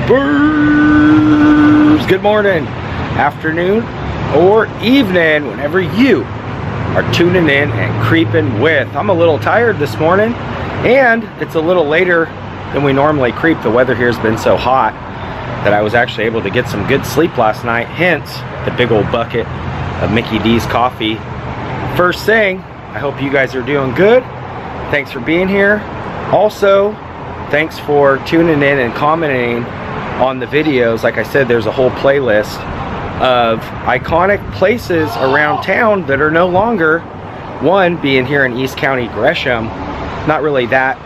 Creepers! Good morning, afternoon, or evening, whenever you are tuning in and creeping with. I'm a little tired this morning, and it's a little later than we normally creep. The weather here has been so hot that I was actually able to get some good sleep last night, hence the big old bucket of Mickey D's coffee. First thing, I hope you guys are doing good. Thanks for being here. Also, thanks for tuning in and commenting on the videos. Like I said, there's a whole playlist of iconic places around town that are no longer, one being here in East County, Gresham, not really that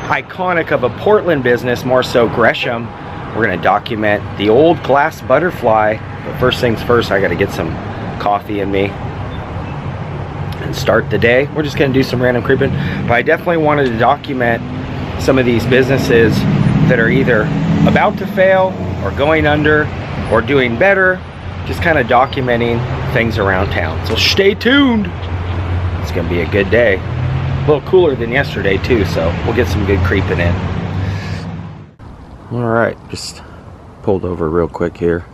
iconic of a Portland business, more so Gresham. We're going to document the old Glass Butterfly, but first things first, I got to get some coffee in me and start the day. We're just going to do some random creeping, but I definitely wanted to document some of these businesses that are either about to fail or going under or doing better, just kind of documenting things around town. So stay tuned. It's going to be a good day. A little cooler than yesterday too, so we'll get some good creeping in. All right, just pulled over real quick here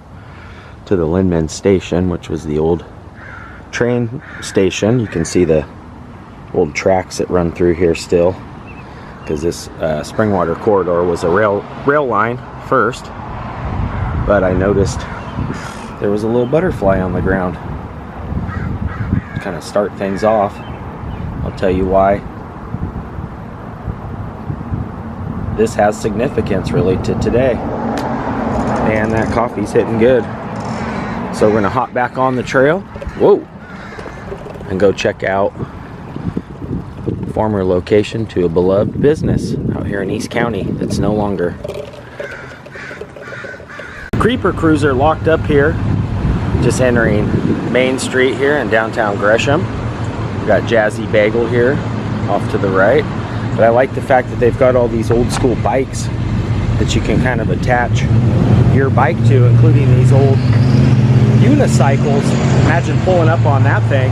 to the Lindman station, which was the old train station. You can see the old tracks that run through here still, because this Springwater corridor was a rail line first, but I noticed there was a little butterfly on the ground. Kind of start things off, I'll tell you why this has significance really to today. And that coffee's hitting good, so we're gonna hop back on the trail, whoa, and go check out former location to a beloved business out here in East County that's no longer. Creeper cruiser locked up here, just entering Main Street here in downtown Gresham. We got Jazzy Bagel here off to the right, but I like the fact that they've got all these old school bikes that you can kind of attach your bike to, including these old unicycles. Imagine pulling up on that thing.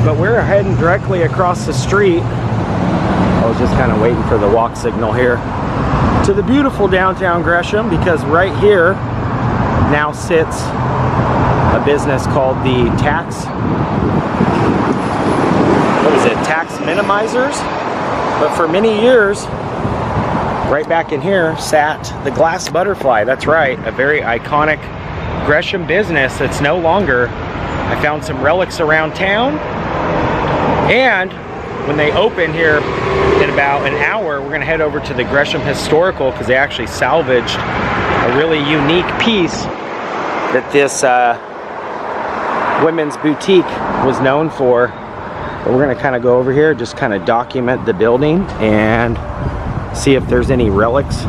But we're heading directly across the street. I was just kind of waiting for the walk signal here to the beautiful downtown Gresham, because right here now sits a business called the Tax Minimizers. But for many years, right back in here sat the Glass Butterfly. That's right, a very iconic Gresham business that's no longer. I found some relics around town. And when they open here in about an hour, we're going to head over to the Gresham Historical, because they actually salvaged a really unique piece that this women's boutique was known for. But we're going to kind of go over here, just kind of document the building and see if there's any relics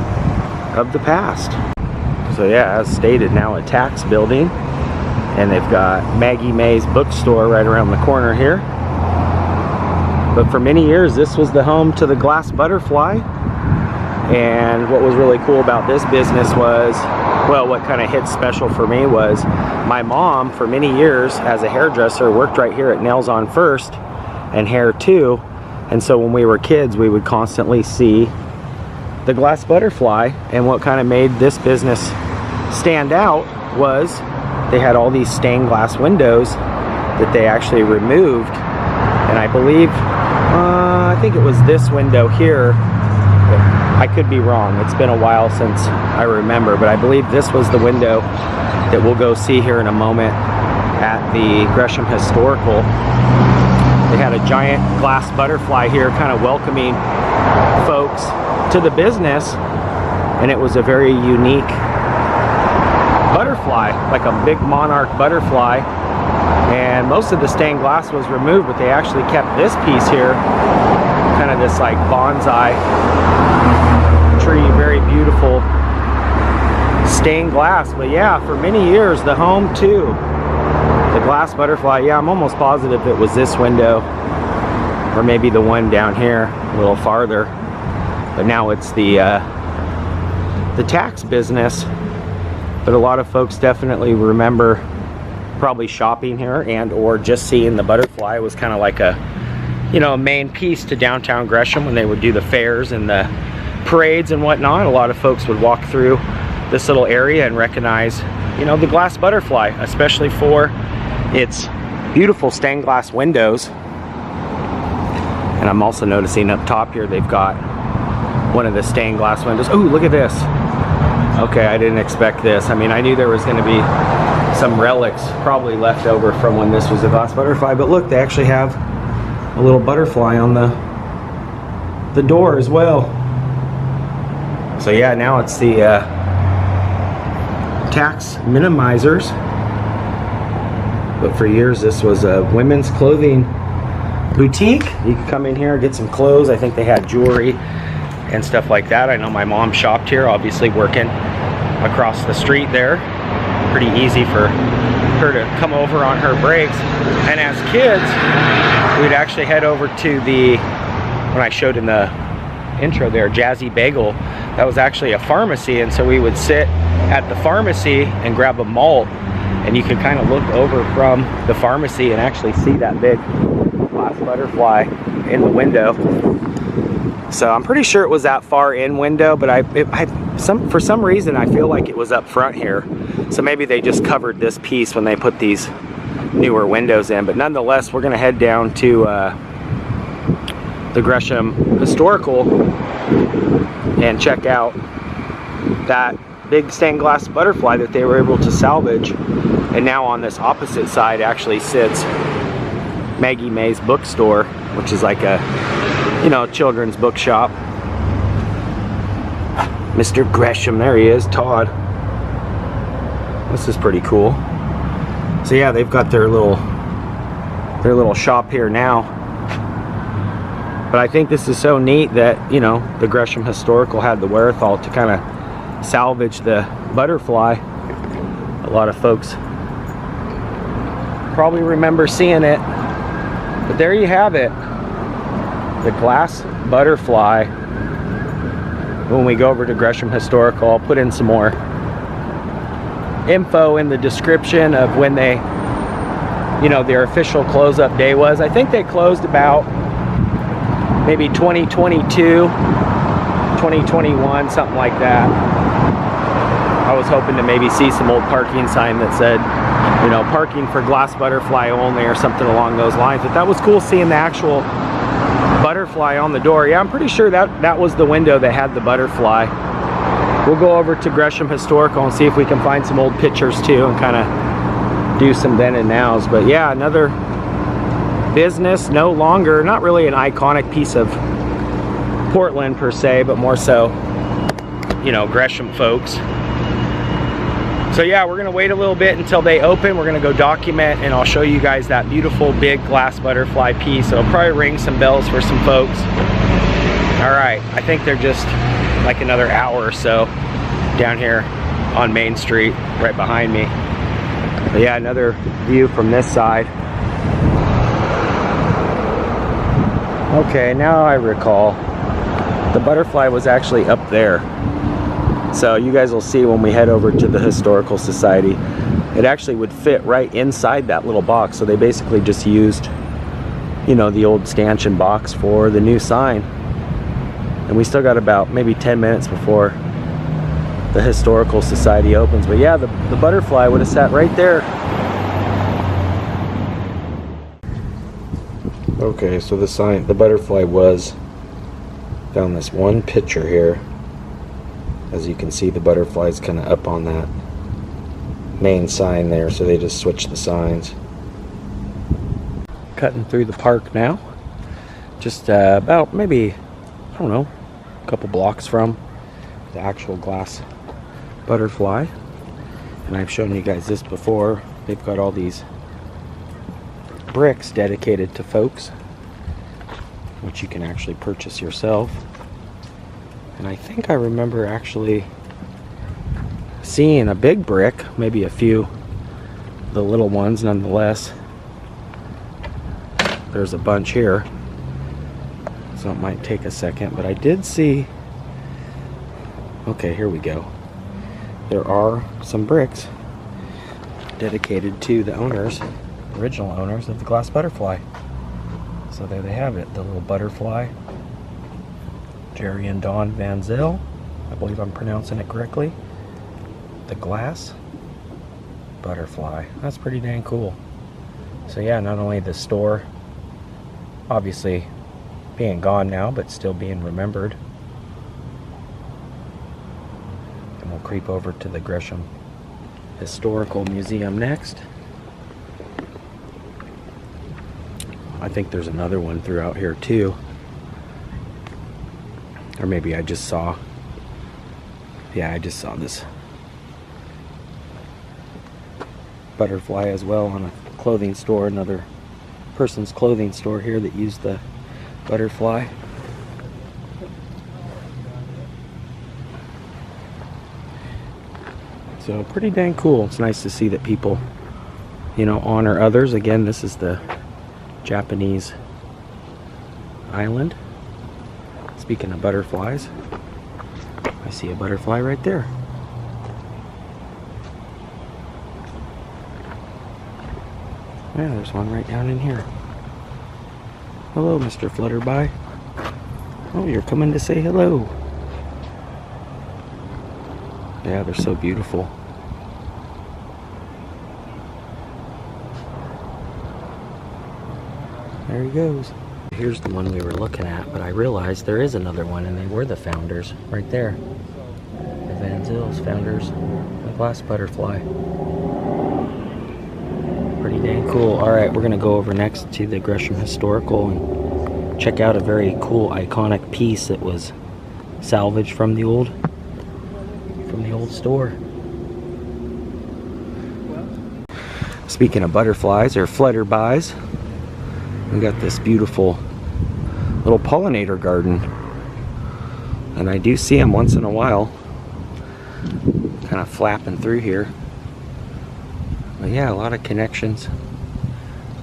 of the past. So yeah, as stated, now a tax building, and they've got Maggie May's bookstore right around the corner here. But for many years, this was the home to the Glass Butterfly. And what was really cool about this business was, well, what kind of hit special for me was my mom, for many years as a hairdresser, worked right here at Nails on First and Hair Too. And so when we were kids, we would constantly see the Glass Butterfly. And what kind of made this business stand out was they had all these stained glass windows that they actually removed. And I believe, I think it was this window here. I could be wrong. It's been a while since I remember, but I believe this was the window that we'll go see here in a moment at the Gresham Historical. They had a giant glass butterfly here, kind of welcoming folks to the business, and it was a very unique butterfly, like a big monarch butterfly. And most of the stained glass was removed, but they actually kept this piece here, kind of this like bonsai tree, very beautiful stained glass. But yeah, for many years, the home to the Glass Butterfly. Yeah, I'm almost positive it was this window, or maybe the one down here a little farther. But now it's the tax business. But a lot of folks definitely remember probably shopping here and or just seeing the butterfly. It was kind of like a, you know, a main piece to downtown Gresham when they would do the fairs and the parades and whatnot. A lot of folks would walk through this little area and recognize, you know, the glass butterfly, especially for its beautiful stained glass windows. And I'm also noticing up top here they've got one of the stained glass windows. Oh, look at this. Okay, I didn't expect this. I mean, I knew there was going to be some relics probably left over from when this was a glass butterfly, but look, they actually have a little butterfly on the door as well. So yeah, now it's the tax minimizers. But for years this was a women's clothing boutique. You could come in here, get some clothes. I think they had jewelry and stuff like that. I know my mom shopped here, obviously working across the street there. Pretty easy for her to come over on her breaks. And as kids, we'd actually head over to the, when I showed in the intro there, Jazzy Bagel, that was actually a pharmacy, and so we would sit at the pharmacy and grab a malt, and you could kind of look over from the pharmacy and actually see that big glass butterfly in the window. So I'm pretty sure it was that far in window, but for some reason I feel like it was up front here. So maybe they just covered this piece when they put these newer windows in. But nonetheless, we're gonna head down to the Gresham Historical and check out that big stained glass butterfly that they were able to salvage. And now on this opposite side actually sits Maggie May's bookstore, which is like a, you know, children's bookshop. Mr. Gresham, there he is, Todd. This is pretty cool. So yeah, they've got their little shop here now. But I think this is so neat that, you know, the Gresham Historical had the wherewithal to kind of salvage the butterfly. A lot of folks probably remember seeing it. But there you have it. The glass butterfly. When we go over to Gresham Historical, I'll put in some more info in the description of when they, you know, their official close-up day was. I think they closed about maybe 2022, 2021, something like that. I was hoping to maybe see some old parking sign that said, you know, parking for glass butterfly only or something along those lines. But that was cool seeing the actual butterfly on the door. Yeah, I'm pretty sure that was the window that had the butterfly. We'll go over to Gresham Historical and see if we can find some old pictures too and kind of do some then and nows. But yeah, another business, no longer, not really an iconic piece of Portland per se, but more so, you know, Gresham folks. So yeah, we're gonna wait a little bit until they open. We're gonna go document, and I'll show you guys that beautiful big glass butterfly piece. It'll probably ring some bells for some folks. All right, I think they're just like another hour or so down here on Main Street, right behind me. But yeah, another view from this side. Okay, now I recall, the butterfly was actually up there. So you guys will see when we head over to the Historical Society, it actually would fit right inside that little box. So they basically just used, you know, the old stanchion box for the new sign. And we still got about maybe 10 minutes before the Historical Society opens. But yeah, the butterfly would have sat right there. Okay, so the butterfly was found this one picture here. As you can see, the butterfly's kind of up on that main sign there, so they just switched the signs. Cutting through the park now. Just about maybe, I don't know, a couple blocks from the actual glass butterfly. And I've shown you guys this before. They've got all these bricks dedicated to folks, which you can actually purchase yourself. And I think I remember actually seeing a big brick, maybe a few, the little ones nonetheless. There's a bunch here, so it might take a second, but I did see, okay, here we go. There are some bricks dedicated to the owners, original owners of the glass butterfly. So there they have it, the little butterfly. Jerry and Dawn Van Zyl, I believe I'm pronouncing it correctly. the glass butterfly. That's pretty dang cool. So yeah, not only the store obviously being gone now, but still being remembered. And we'll creep over to the Gresham Historical Museum next. I think there's another one throughout here too. Or maybe I just saw, yeah, I just saw this butterfly as well on a clothing store, another person's clothing store here that used the butterfly. So pretty dang cool. It's nice to see that people, you know, honor others. Again, this is the Japanese island. Speaking of butterflies, I see a butterfly right there. Yeah, there's one right down in here. Hello, Mr. Flutterby. Oh, you're coming to say hello. Yeah, they're so beautiful. There he goes. Here's the one we were looking at, but I realized there is another one, and they were the founders right there. The Van Zil's founders, the glass butterfly. Pretty dang cool. Alright, we're going to go over next to the Gresham Historical and check out a very cool, iconic piece that was salvaged from the old store. Speaking of butterflies, or flutterbys, we got this beautiful little pollinator garden, and I do see them once in a while kind of flapping through here. But yeah, a lot of connections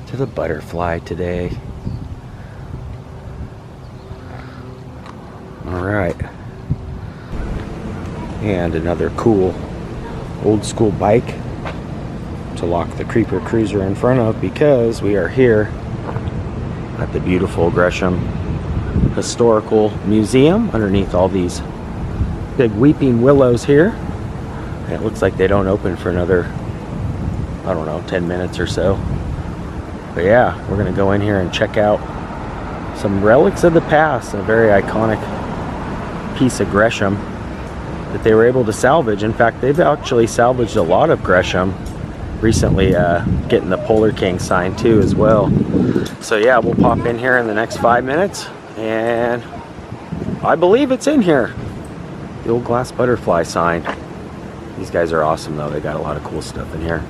to the butterfly today. Alright, and another cool old school bike to lock the Creeper Cruiser in front of, because we are here at the beautiful Gresham Historical Museum underneath all these big weeping willows here. And it looks like they don't open for another, I don't know, 10 minutes or so. But yeah, we're gonna go in here and check out some relics of the past. A very iconic piece of Gresham that they were able to salvage. In fact, they've actually salvaged a lot of Gresham recently, getting the Polar King sign too as well. So yeah, we'll pop in here in the next 5 minutes, and I believe it's in here, the old glass butterfly sign. These guys are awesome though. They got a lot of cool stuff in here.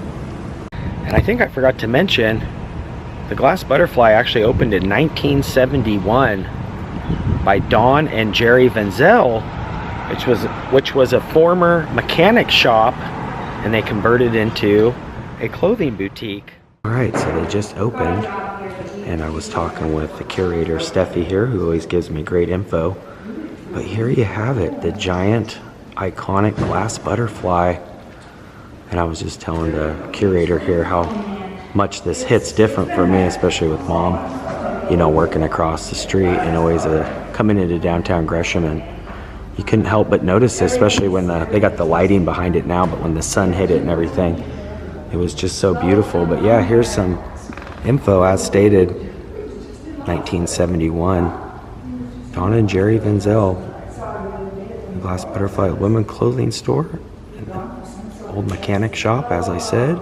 And I think I forgot to mention, the glass butterfly actually opened in 1971 by Don and Jerry Van Zel, which was a former mechanic shop, and they converted into a clothing boutique. Alright, so they just opened, and I was talking with the curator Steffi here, who always gives me great info. But here you have it, the giant iconic glass butterfly. And I was just telling the curator here how much this hits different for me, especially with mom, you know, working across the street and always coming into downtown Gresham. And you couldn't help but notice this, especially when they got the lighting behind it now, but when the sun hit it and everything, it was just so beautiful. But yeah, here's some info as stated. 1971, Don and Jerry Van Zel, glass butterfly women clothing store, and the old mechanic shop, as I said.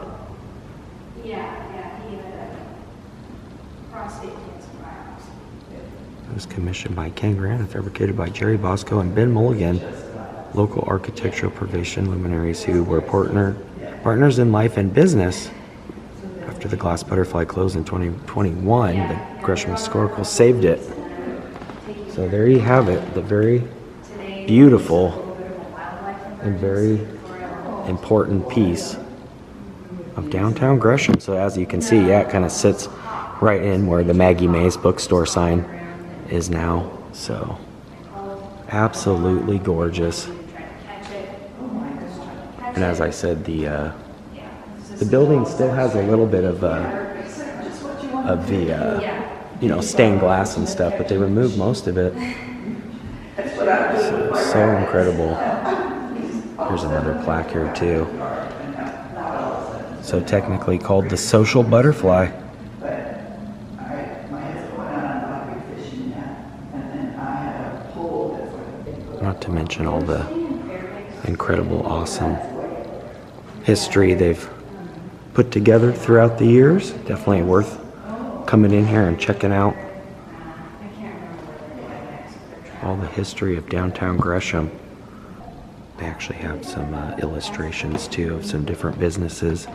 It was commissioned by Ken Grant and fabricated by Jerry Bosco and Ben Mulligan, local architectural profession luminaries who were partners in life and business. After the glass butterfly closed in 2021, the Gresham Historical saved it. So there you have it, the very beautiful and very important piece of downtown Gresham. So as you can see, yeah, it kind of sits right in where the Maggie Mae's bookstore sign is now. So absolutely gorgeous. And as I said, the building still has a little bit of the you know, stained glass and stuff, but they removed most of it. So incredible. Here's another plaque here too. So technically called the social butterfly. Not to mention all the incredible, awesome history they've put together throughout the years. Definitely worth coming in here and checking out all the history of downtown Gresham. They actually have some illustrations too of some different businesses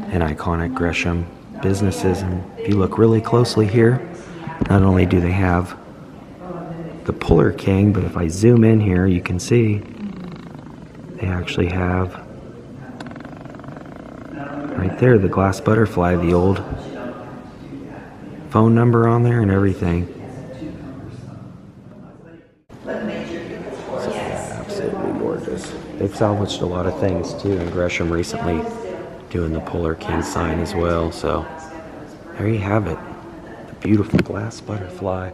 and iconic Gresham businesses. And if you look really closely here, not only do they have the Puller King, but if I zoom in here, you can see they actually have right there the glass butterfly, the old phone number on there and everything. So, yeah, absolutely gorgeous. They've salvaged a lot of things too in Gresham recently, doing the Puller King sign as well. So there you have it, the beautiful glass butterfly.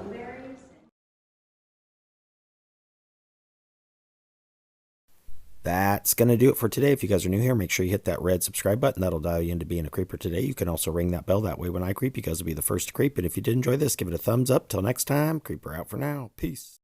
That's going to do it for today. If you guys are new here, make sure you hit that red subscribe button. That'll dial you into being a creeper today. You can also ring that bell. That way when I creep, you guys will be the first to creep. And if you did enjoy this, give it a thumbs up. Till next time, creeper out for now. Peace.